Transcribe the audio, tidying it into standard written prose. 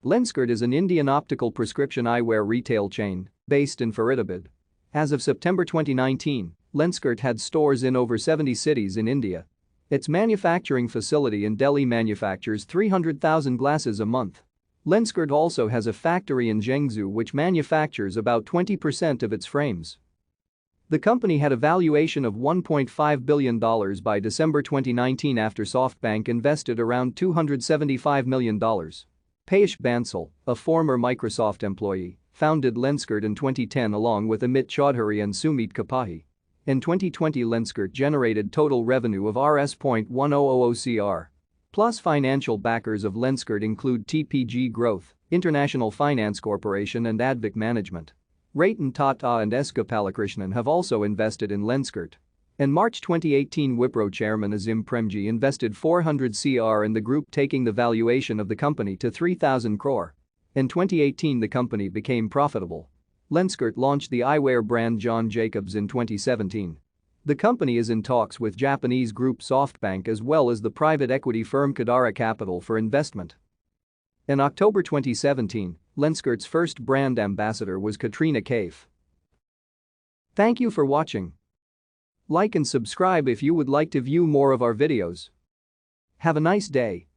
Lenskart is an Indian optical prescription eyewear retail chain based in Faridabad. As of September 2019, Lenskart had stores in over 70 cities in India. Its manufacturing facility in Delhi manufactures 300,000 glasses a month. Lenskart also has a factory in Zhengzhou which manufactures about 20% of its frames. The company had a valuation of $1.5 billion by December 2019 after SoftBank invested around $275 million. Piyush Bansal, a former Microsoft employee, founded Lenskart in 2010 along with Amit Chaudhary and Sumit Kapahi. In 2020, Lenskart generated total revenue of Rs.1000 crore. Plus financial backers of Lenskart include TPG Growth, International Finance Corporation and Advik Management. Ratan Tata and S. Gopalakrishnan have also invested in Lenskart. In March 2018, Wipro chairman Azim Premji invested 400 crore in the group, taking the valuation of the company to 3,000 crore. In 2018, the company became profitable. Lenskart launched the eyewear brand John Jacobs in 2017. The company is in talks with Japanese group SoftBank as well as the private equity firm Kadara Capital for investment. In October 2017, Lenskart's first brand ambassador was Katrina Kaif. Thank you for watching. Like and subscribe if you would like to view more of our videos. Have a nice day.